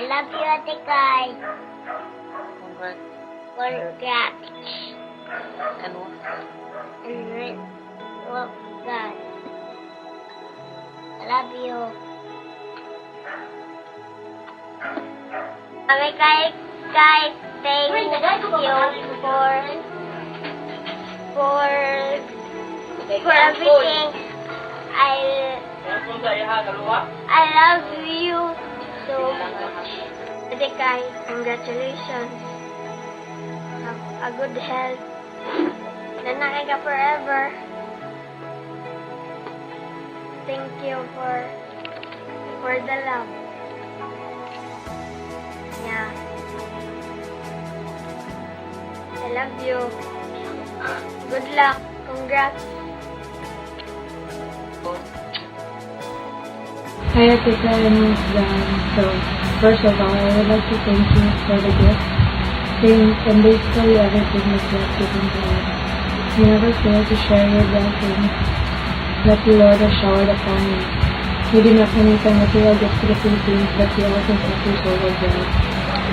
love you, Ate Kai. Congrats. Congrats. And what? And love God. I love you. Okay, Kai, thank you for everything. I love you so much. Ate Kai, congratulations. Have a good health. Nanaki ka forever. Thank you for the love. Yeah. I love you. Good luck. Congrats. Hi, Atika and Miss Dan. So, first of all, I would like to thank you for the gift, things, and basically everything that you have given to us. You never fail to share your blessings that the Lord has showered upon you. You do not only send material gifts to the Philippines, but you also set your soul abroad.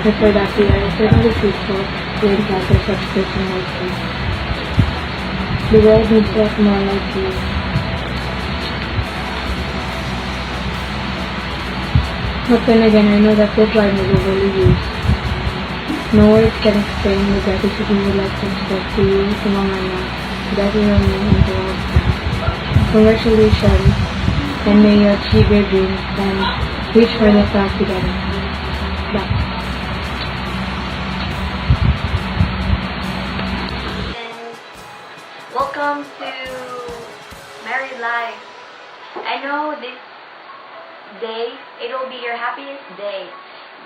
And for that, we are eternally grateful to encounter such person like you. The world needs us more like you. But then again, I know that this line is overly used. No words can explain the gratitude we would like to express to you, to Mama Na, to Daddy Rami, and to all staff. Congratulations, and may you achieve your dreams and reach for the stars together. Bye. Welcome to Married Life. I know this day, it will be your happiest day,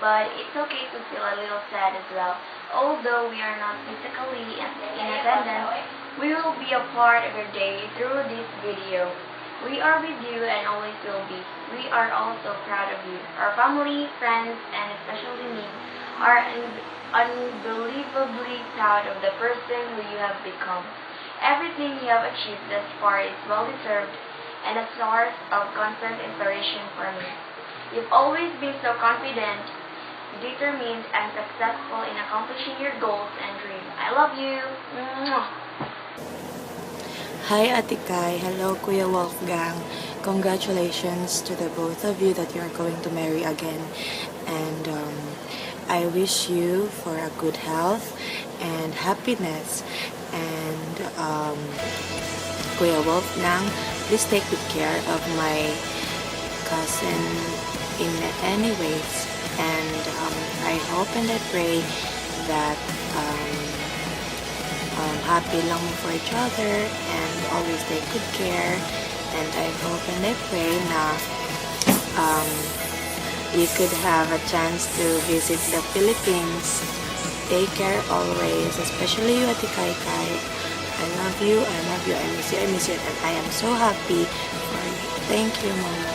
but it's okay to feel a little sad as well. Although we are not physically in attendance, we will be a part of your day through this video. We are with you and always will be. We are also proud of you. Our family, friends, and especially me are unbelievably proud of the person who you have become. Everything you have achieved thus far is well-deserved and a source of constant inspiration for me. You've always been so confident, determined, and successful in accomplishing your goals and dreams. I love you. Mwah. Hi, Ate Kai. Hello, Kuya Wolfgang. Congratulations to the both of you that you're going to marry again. And I wish you for a good health and happiness. And Kuya Wolfgang, please take good care of my cousin in any ways. And I hope and I pray that happy lang for each other and always take good care. And I hope and I pray na we could have a chance to visit the Philippines. Take care always, especially you, Ate Kai Kai. I love you, I love you, I miss you, and I am so happy for you. Thank you, Mama.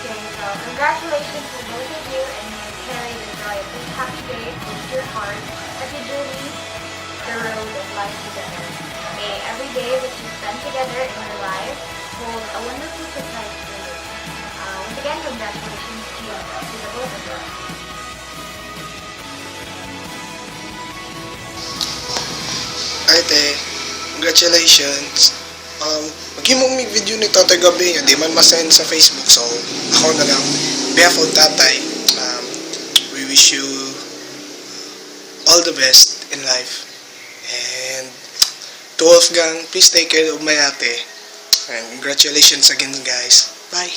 Okay, so congratulations to both of you, and may you carry the joy of this happy day into your heart as you journey the road of life together. May every day that you spend together in your life hold a wonderful surprise for you. Once again, congratulations to you, to the both of you. Ate, congratulations. Mag-imong may video ni Tatay gabi, di man masend sa Facebook, so ako na lang. On behalf of Tatay, we wish you all the best in life. And to Wolfgang, please take care of my ate. And congratulations again, guys. Bye.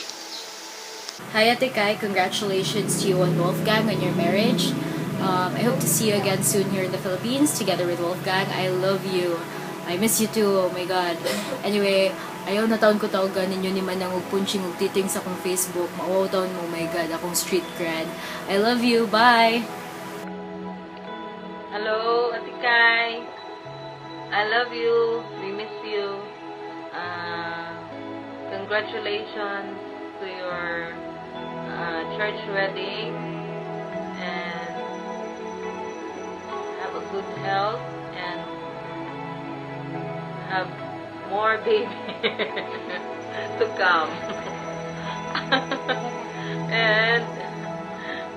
Hi, Ate Kai. Congratulations to you and Wolfgang on your marriage. I hope to see you again soon here in the Philippines together with Wolfgang. I love you. I miss you too. Oh my God. Anyway, ayaw na taon ko tawagan ninyo ni Manang og punching og titing sa akong Facebook. Maawaw taon mo. Oh my God. Akong street cred. I love you. Bye. Hello, Ate Kai. I love you. We miss you. Congratulations to your church wedding. And have a good health and have more baby to come. And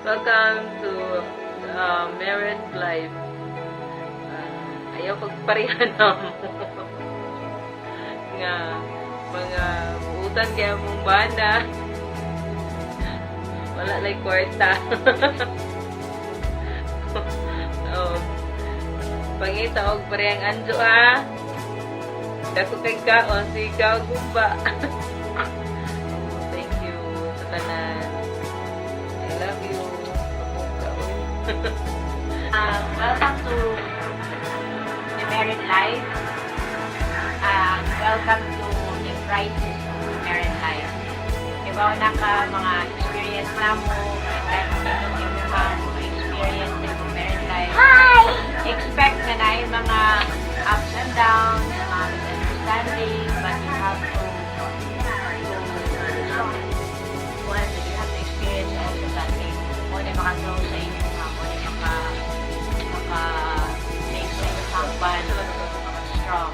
Welcome to married life. Ayaw pagparehan mo. Nga, mga buutan kaya mong banda. Wala like kwarta. Oh. Pangita og parehang anjo ha. Dako kay kaon si ikaw gumba. Thank you sa tanan. I love you. Welcome to the married life. Welcome to the crisis of married life. Ibaw na ka mga experience na mo, yung mga experiences of married life. Hi! Expect na na yung mga ups and downs, mga misunderstanding, but you have to experience also that thing. Mo na maka-grow sa inyo nga, mo na maka-make sa inyo sampan, maka-strong.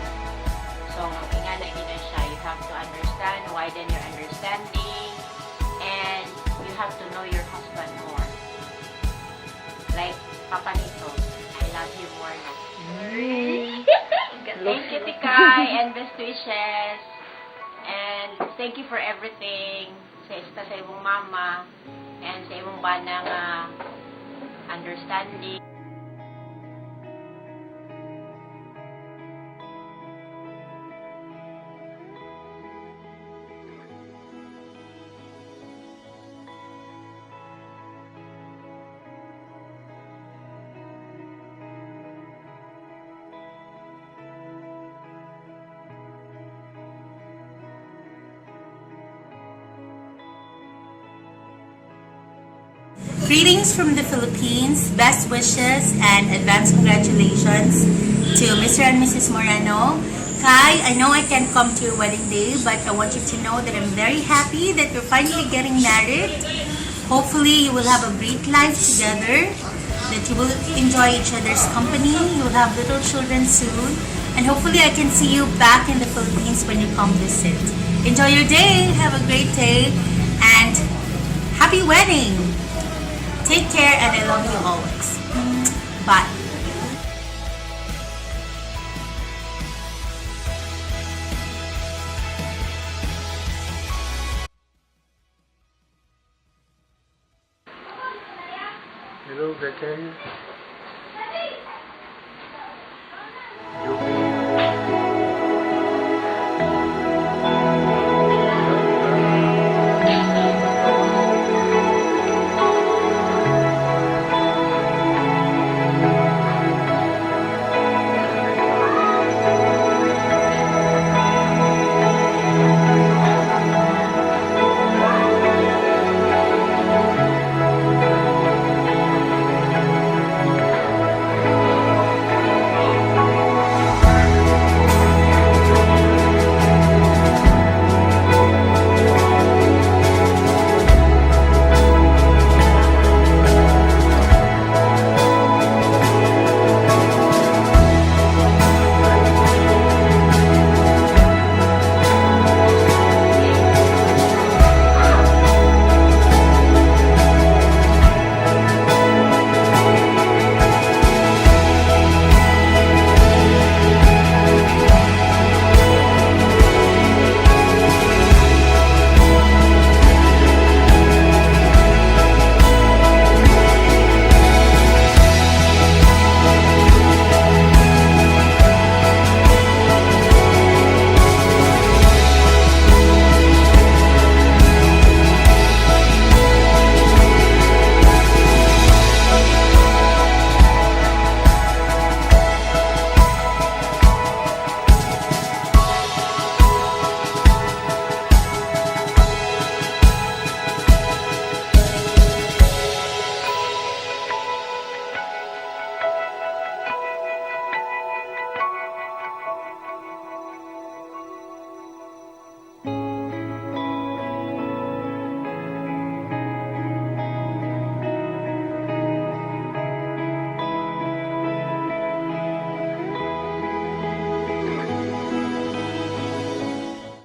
So, nga na siya, you have to understand, widen your understanding, and you have to know your husband more. Like Papa Nito, I love you more now. Thank you, Tikay, and best wishes. And thank you for everything sa imong mama and sa imong banang understanding. Greetings from the Philippines, best wishes and advance congratulations to Mr. and Mrs. Moreno. Kai, I know I can't come to your wedding day, but I want you to know that I'm very happy that you're finally getting married. Hopefully you will have a great life together, that you will enjoy each other's company, you'll have little children soon, and hopefully I can see you back in the Philippines when you come visit. Enjoy your day, have a great day, and happy wedding! Take care, and I love you always. Bye. Hello, Gretchen.